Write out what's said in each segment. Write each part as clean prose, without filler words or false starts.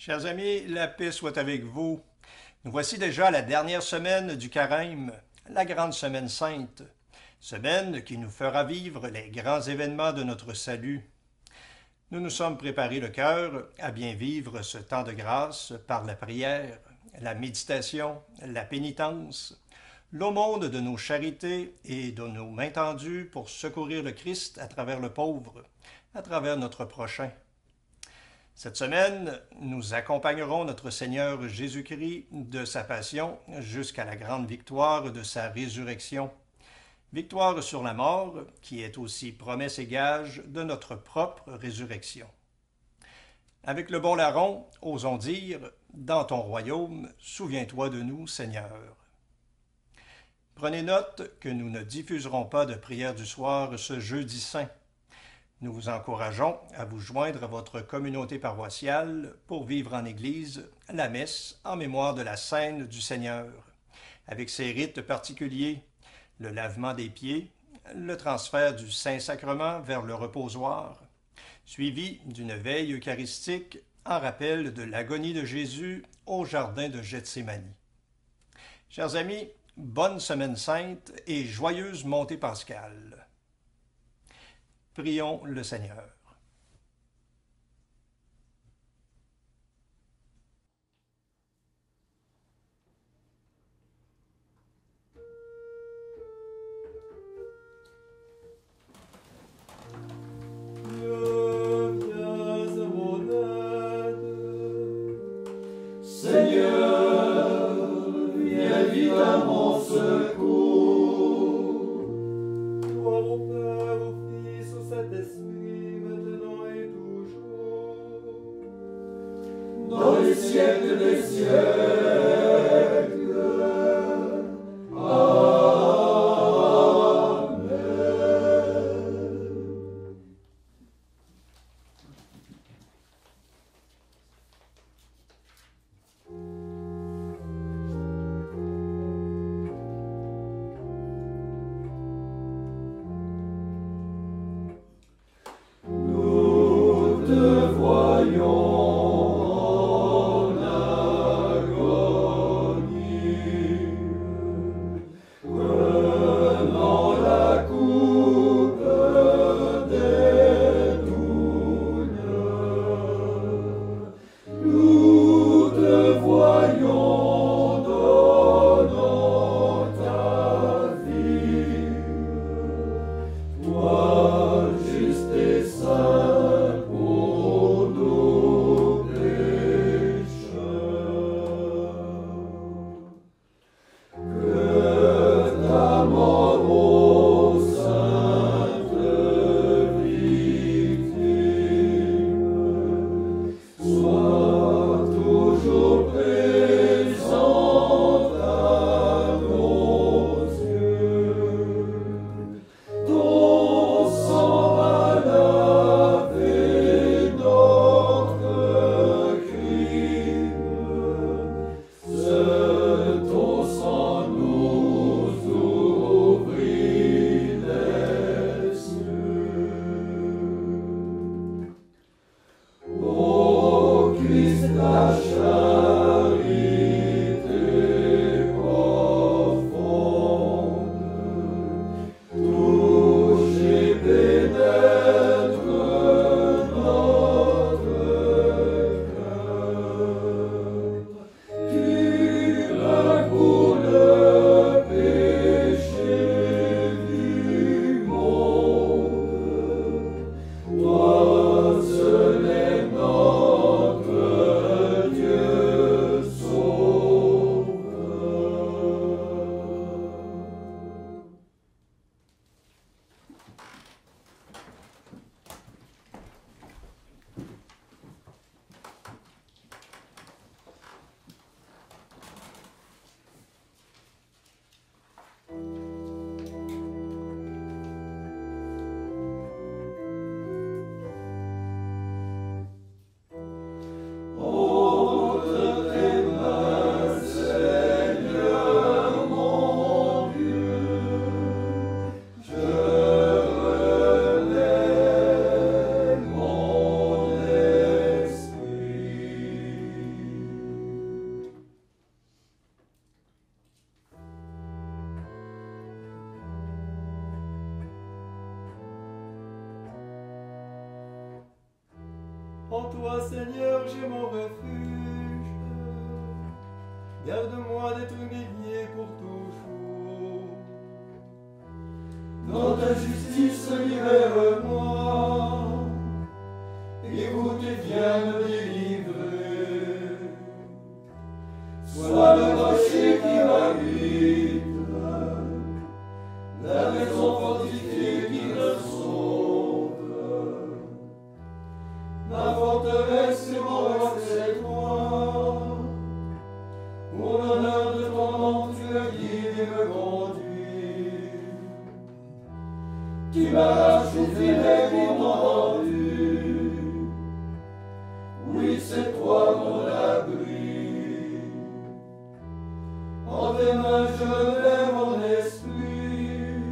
Chers amis, la paix soit avec vous. Nous voici déjà à la dernière semaine du Carême, la grande semaine sainte, semaine qui nous fera vivre les grands événements de notre salut. Nous nous sommes préparés le cœur à bien vivre ce temps de grâce par la prière, la méditation, la pénitence, l'aumône de nos charités et de nos mains tendues pour secourir le Christ à travers le pauvre, à travers notre prochain. Cette semaine, nous accompagnerons notre Seigneur Jésus-Christ de sa passion jusqu'à la grande victoire de sa résurrection. Victoire sur la mort, qui est aussi promesse et gage de notre propre résurrection. Avec le bon larron, osons dire, dans ton royaume, souviens-toi de nous, Seigneur. Prenez note que nous ne diffuserons pas de prière du soir ce jeudi saint. Nous vous encourageons à vous joindre à votre communauté paroissiale pour vivre en Église la messe en mémoire de la scène du Seigneur, avec ses rites particuliers, le lavement des pieds, le transfert du Saint-Sacrement vers le reposoir, suivi d'une veille eucharistique en rappel de l'agonie de Jésus au jardin de Gethsémani. Chers amis, bonne semaine sainte et joyeuse montée pascale. Prions le Seigneur. Seigneur, viens vite à mon secours. Gloire au Père, au Fils, au Saint-Esprit, maintenant et toujours. Dans les siècles des siècles. Amen. Nous te voyons en agonie, prenant la coupe des douleurs. Nous te voyons donnant ta vie. Toi, juste et saint pour nous En toi, Seigneur, j'ai mon refuge. Garde-moi d'être humilié pour toujours. Dans ta justice, libère-moi, écoute et viens me délivrer. Sois le rocher qui m'habite, la maison fortifiée qui me sauve. Ma forteresse et mon roc, c'est toi. Pour l'honneur de ton nom, tu me guides et me conduis. Tu m'arraches au filet qui m'ont rendu. Oui, c'est toi mon abri. En tes mains je mets mon esprit.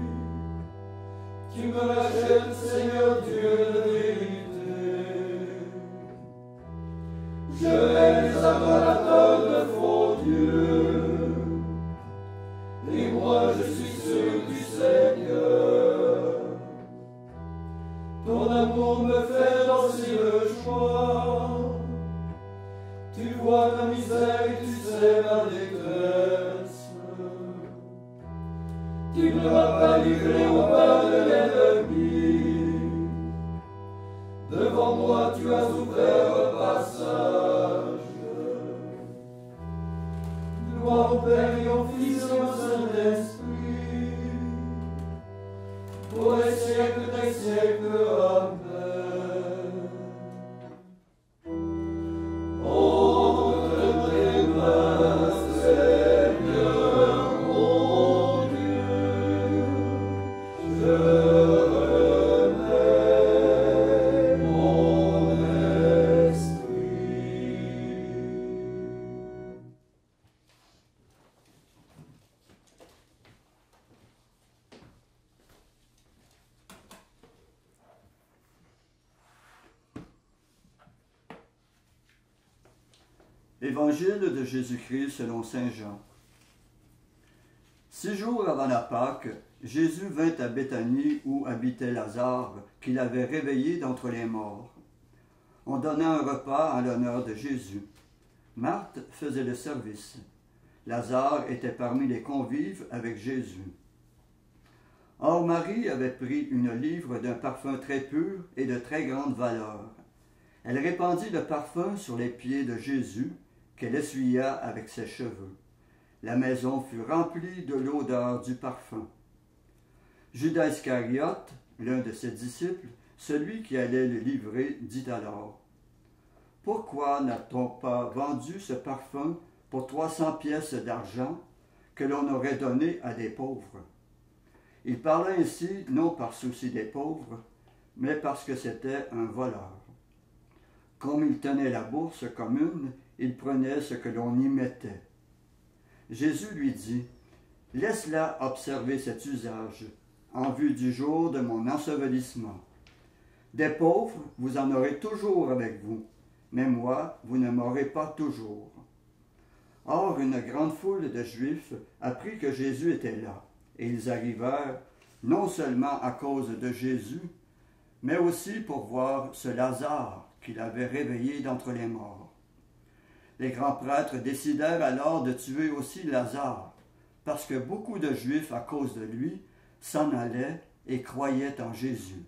Tu me rachètes, Seigneur Dieu de vérité. Je hais les adorateurs de faux dieux. Et moi je suis sûr du Seigneur. Ton amour me fait danser le joie. Tu vois ma misère et tu sais ma détresse. Tu ne m'as pas livré au pas de l'ennemi. Devant moi tu as ouvert un passage. Gloire au Père et au Fils et au Saint-Esprit. Pour les siècles des siècles, Amen. Entre tes mains, Seigneur mon Dieu, je remets mon esprit. Évangile de Jésus-Christ selon saint Jean. 6 jours avant la Pâque, Jésus vint à Béthanie où habitait Lazare, qu'il avait réveillé d'entre les morts. On donna un repas en l'honneur de Jésus. Marthe faisait le service. Lazare était parmi les convives avec Jésus. Or Marie avait pris une livre d'un parfum très pur et de très grande valeur. Elle répandit le parfum sur les pieds de Jésus, qu'elle essuya avec ses cheveux. La maison fut remplie de l'odeur du parfum. Judas Iscariote, l'un de ses disciples, celui qui allait le livrer, dit alors: « Pourquoi n'a-t-on pas vendu ce parfum pour 300 pièces d'argent que l'on aurait donné à des pauvres? » Il parlait ainsi non par souci des pauvres, mais parce que c'était un voleur. Comme il tenait la bourse commune, il prenait ce que l'on y mettait. Jésus lui dit: « Laisse-la observer cet usage, en vue du jour de mon ensevelissement. Des pauvres, vous en aurez toujours avec vous, mais moi, vous ne m'aurez pas toujours. » Or, une grande foule de Juifs apprit que Jésus était là, et ils arrivèrent, non seulement à cause de Jésus, mais aussi pour voir ce Lazare qu'il avait réveillé d'entre les morts. Les grands prêtres décidèrent alors de tuer aussi Lazare, parce que beaucoup de Juifs, à cause de lui, s'en allaient et croyaient en Jésus.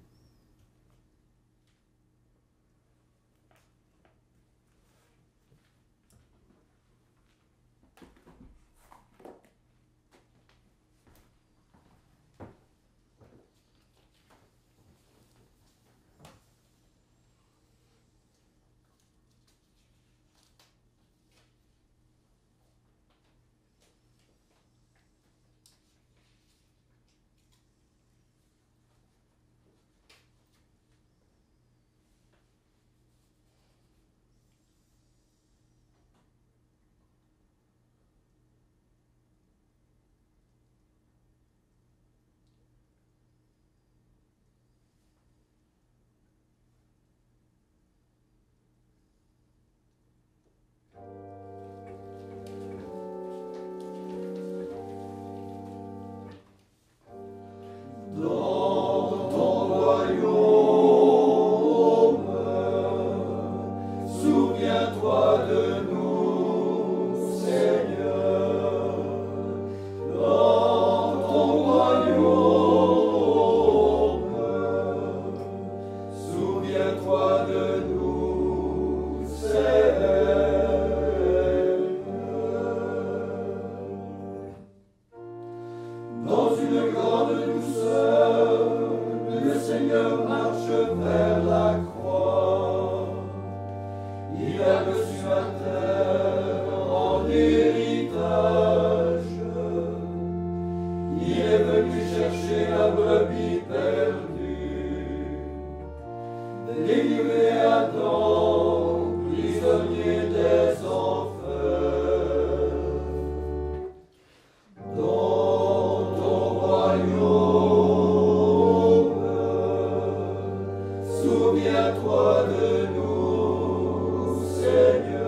Souviens-toi de nous, Seigneur,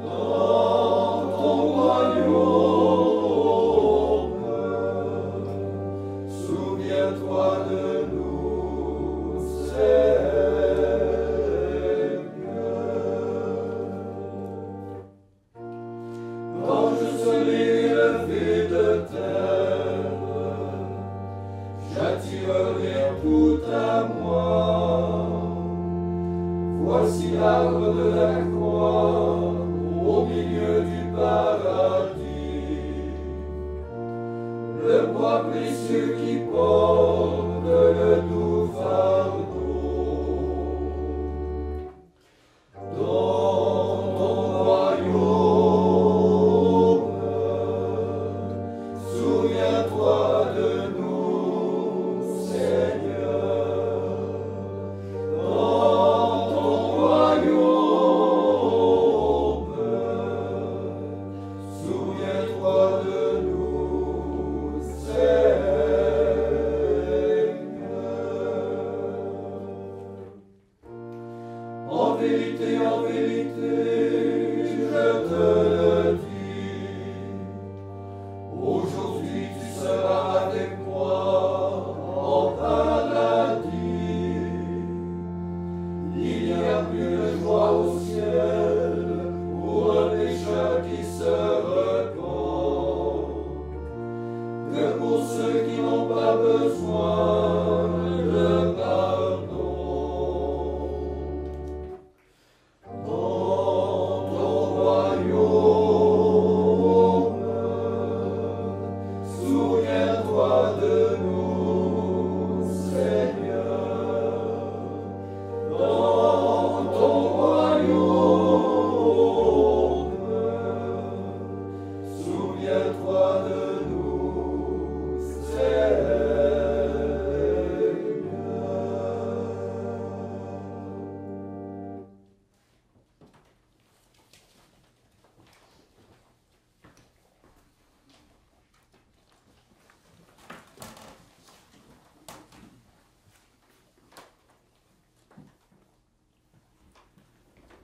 dans ton royaume. Souviens-toi de nous, Seigneur. Quand je serai élevé de terre, j'attirerai tout à moi. Voici l'arbre de la croix au milieu du paradis, le bois précieux qui porte le doux fardeau. Dans ton royaume, souviens-toi de nous, Seigneur. Dans ton royaume, souviens-toi de nous, Seigneur. En vérité, je te le dis, aujourd'hui tu seras avec moi en paradis. Il n'y a plus de joie au ciel pour un pécheur qui se repent, que pour ceux qui n'ont pas besoin de pardon. Dans ton royaume, souviens-toi de nous, Seigneur. Dans ton royaume, souviens-toi de nous, Seigneur.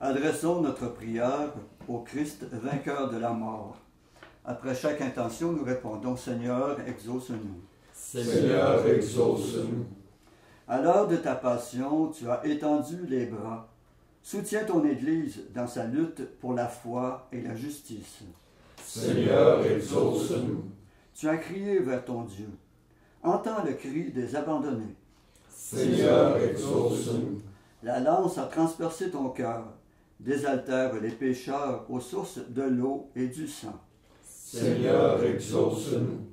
Adressons notre prière au Christ vainqueur de la mort. Après chaque intention, nous répondons « Seigneur, exauce-nous ». Seigneur, exauce-nous. À l'heure de ta passion, tu as étendu les bras. Soutiens ton Église dans sa lutte pour la foi et la justice. Seigneur, exauce-nous. Tu as crié vers ton Dieu. Entends le cri des abandonnés. Seigneur, exauce-nous. La lance a transpercé ton cœur. Désaltère les pécheurs aux sources de l'eau et du sang. Seigneur, exauce-nous.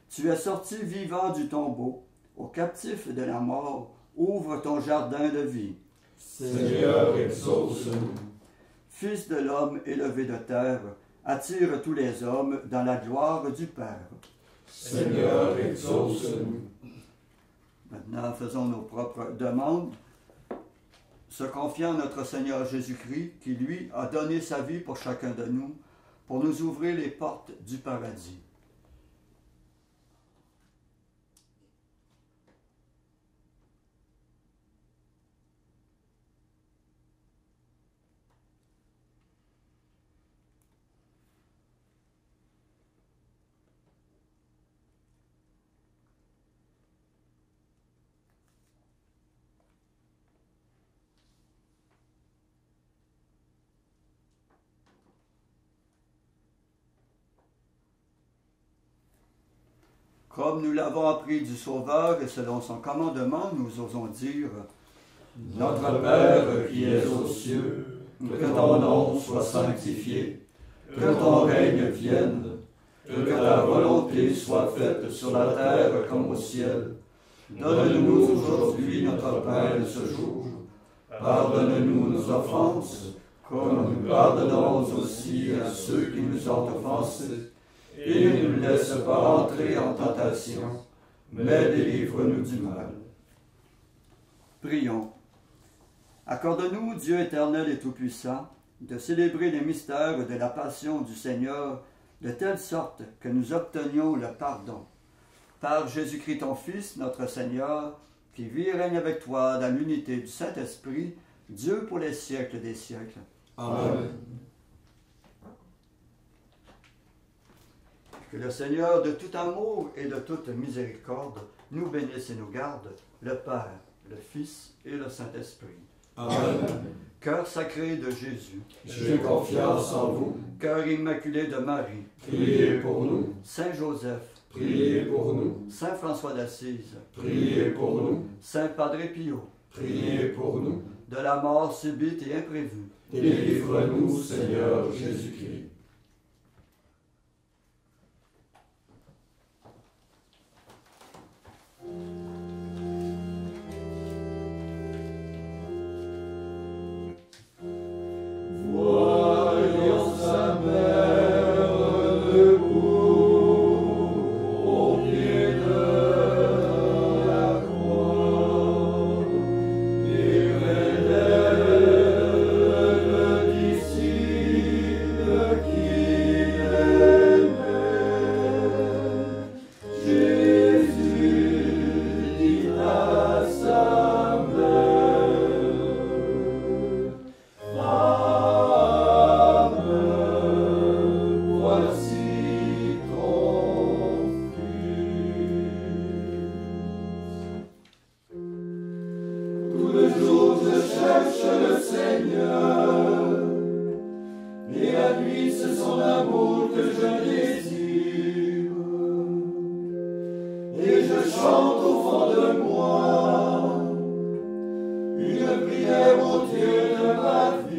Tu es sorti vivant du tombeau. Aux captifs de la mort, ouvre ton jardin de vie. Seigneur, exauce-nous. Fils de l'homme élevé de terre, attire tous les hommes dans la gloire du Père. Seigneur, exauce-nous. Maintenant, faisons nos propres demandes, se confiant à notre Seigneur Jésus-Christ, qui lui a donné sa vie pour chacun de nous, pour nous ouvrir les portes du paradis. Comme nous l'avons appris du Sauveur et selon son commandement, nous osons dire « Notre Père qui es aux cieux, que ton nom soit sanctifié, que ton règne vienne, que ta volonté soit faite sur la terre comme au ciel. Donne-nous aujourd'hui notre pain de ce jour. Pardonne-nous nos offenses, comme nous pardonnons aussi à ceux qui nous ont offensés. Et ne nous laisse pas entrer en tentation, mais délivre-nous du mal. » Prions. Accorde-nous, Dieu éternel et tout-puissant, de célébrer les mystères de la passion du Seigneur de telle sorte que nous obtenions le pardon. Par Jésus-Christ ton Fils, notre Seigneur, qui vit et règne avec toi dans l'unité du Saint-Esprit, Dieu pour les siècles des siècles. Amen. Que le Seigneur de tout amour et de toute miséricorde nous bénisse et nous garde, le Père, le Fils et le Saint-Esprit. Amen. Cœur sacré de Jésus, J'ai confiance en vous. cœur immaculé de Marie, Priez pour nous. Saint Joseph, Priez pour nous. Saint François d'Assise, Priez pour nous. Saint Padre Pio, Priez pour nous. de la mort subite et imprévue, Délivre-nous, Seigneur Jésus-Christ. Voyons sa mère debout au pied de la croix, et près d'elle le disciple qui l'aimait. Jésus dit à sa mère: Femme, voici ton fils. Tout le jour je cherche le Seigneur, et la nuit c'est son amour que je désire. Et je chante au fond de moi une prière au Dieu de ma vie.